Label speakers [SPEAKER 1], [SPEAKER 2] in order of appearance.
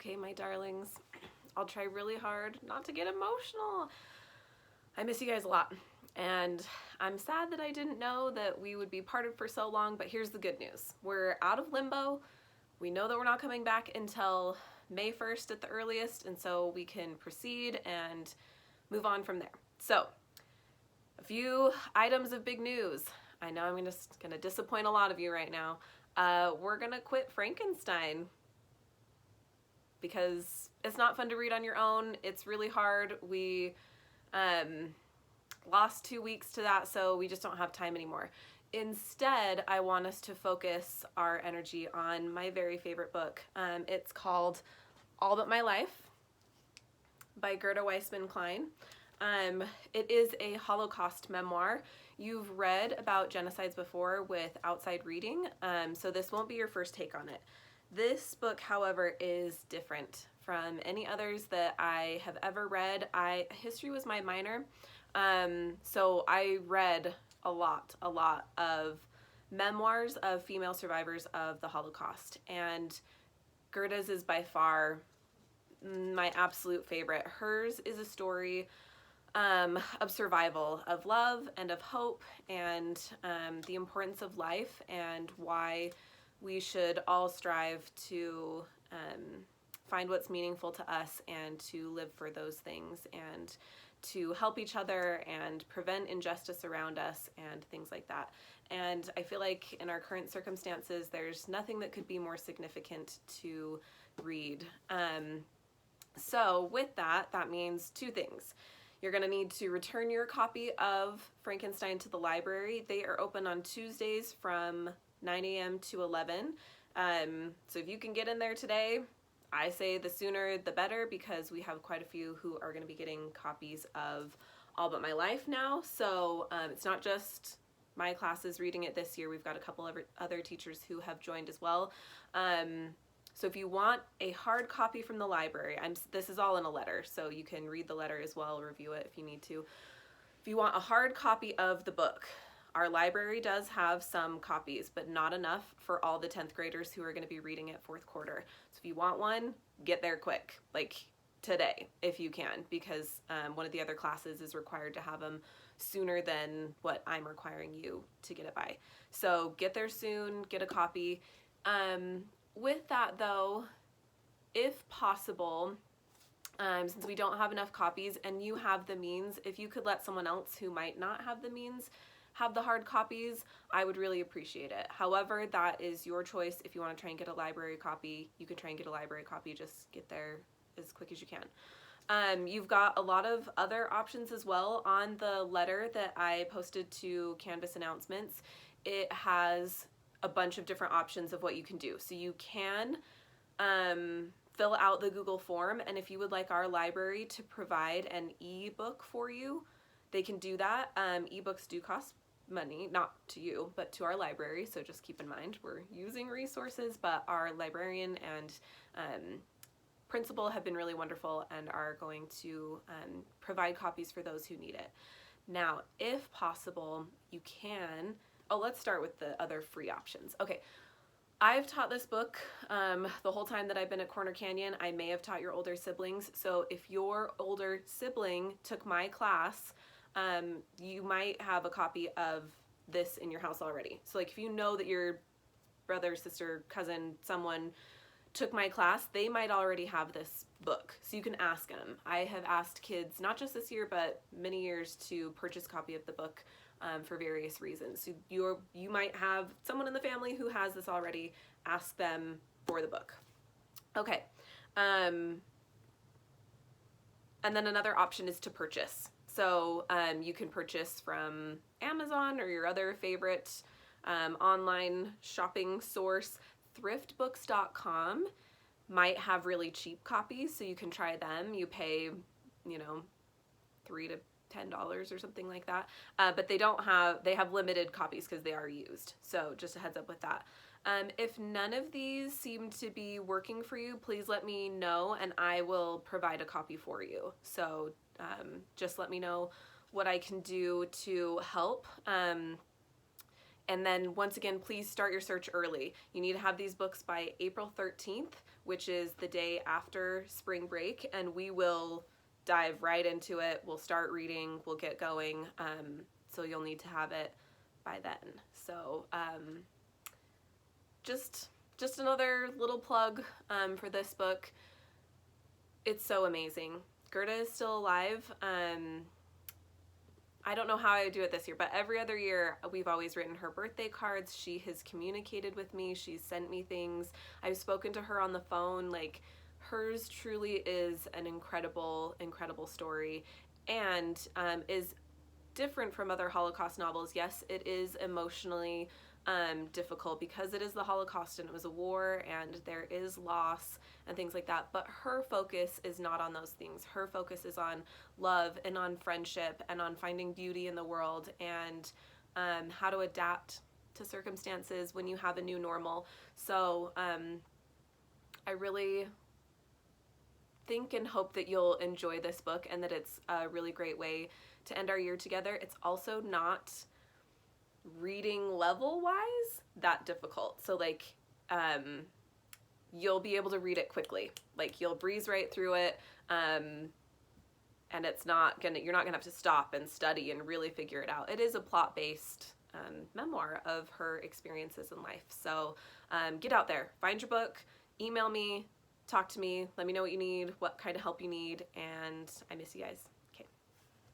[SPEAKER 1] Okay, my darlings, I'll try really hard not to get emotional. I miss you guys a lot, and I'm sad that I didn't know that we would be parted for so long, but here's the good news. We're out of limbo. We know that we're not coming back until May 1st at the earliest, and so we can proceed and move on from there. So, a few items of big news. I know I'm just gonna disappoint a lot of you right now. We're gonna quit Frankenstein because it's not fun to read on your own. It's really hard. We lost 2 weeks to that, so we just don't have time anymore. Instead, I want us to focus our energy on my very favorite book. It's called All But My Life by Gerda Weissman Klein. It is a Holocaust memoir. You've read about genocides before with outside reading, so this won't be your first take on it. This book, however, is different from any others that I have ever read. History was my minor, so I read a lot of memoirs of female survivors of the Holocaust, and Gerda's is by far my absolute favorite. Hers is a story of survival, of love and of hope, and the importance of life, and why we should all strive to find what's meaningful to us and to live for those things and to help each other and prevent injustice around us and things like that. And I feel like in our current circumstances, there's nothing that could be more significant to read. So with that, that means two things. You're going to need to return your copy of Frankenstein to the library. They are open on Tuesdays from 9 a.m. to 11. So if you can get in there today, I say the sooner the better, because we have quite a few who are going to be getting copies of All But My Life now. So it's not just my classes reading it this year. We've got a couple of other teachers who have joined as well. So if you want a hard copy from the library, this is all in a letter, so you can read the letter as well, review it if you need to. If you want a hard copy of the book, our library does have some copies, but not enough for all the 10th graders who are going to be reading it fourth quarter. So if you want one, get there quick, like today if you can, because one of the other classes is required to have them sooner than what I'm requiring you to get it by. So get there soon, get a copy. With that though, if possible, since we don't have enough copies and you have the means, if you could let someone else who might not have the means have the hard copies, I would really appreciate it. However, that is your choice. If you want to try and get a library copy, you can try and get a library copy. Just get there as quick as you can. You've got a lot of other options as well on the letter that I posted to Canvas announcements. It has a bunch of different options of what you can do. So you can fill out the Google form, and if you would like our library to provide an ebook for you, they can do that. Ebooks do cost money, not to you, but to our library, so just keep in mind we're using resources, but our librarian and principal have been really wonderful and are going to provide copies for those who need it. Now, if possible, you can let's start with the other free options. Okay, I've taught this book the whole time that I've been at Corner Canyon. I may have taught your older siblings, so if your older sibling took my class, you might have a copy of this in your house already. So like if you know that your brother, sister, cousin, someone took my class, they might already have this book, so you can ask them. I have asked kids, not just this year, but many years, to purchase a copy of the book for various reasons. So you might have someone in the family who has this already. Ask them for the book. Okay. And then another option is to purchase. So you can purchase from Amazon or your other favorite online shopping source. Thriftbooks.com might have really cheap copies, so you can try them. You pay, $3 to $10 or something like that, but they have limited copies because they are used, so just a heads up with that. If none of these seem to be working for you, please let me know and I will provide a copy for you. So just let me know what I can do to help. And then once again, please start your search early. You need to have these books by April 13th, which is the day after spring break, and we will dive right into it. We'll start reading, we'll get going, so you'll need to have it by then. So just another little plug for this book. It's so amazing. Gerda is still alive. I don't know how I do it this year, but every other year we've always written her birthday cards. She has communicated with me. She's sent me things. I've spoken to her on the phone. Like, hers truly is an incredible, incredible story, and is different from other Holocaust novels. Yes, it is emotionally difficult because it is the Holocaust and it was a war and there is loss and things like that, but her focus is not on those things. Her focus is on love and on friendship and on finding beauty in the world and how to adapt to circumstances when you have a new normal. So I really think and hope that you'll enjoy this book and that it's a really great way to end our year together. It's also not reading level wise that difficult, so like you'll be able to read it quickly, like you'll breeze right through it, and you're not gonna have to stop and study and really figure it out. It is a plot-based memoir of her experiences in life. So get out there, find your book, email me, talk to me, let me know what you need, what kind of help you need, and I miss you guys.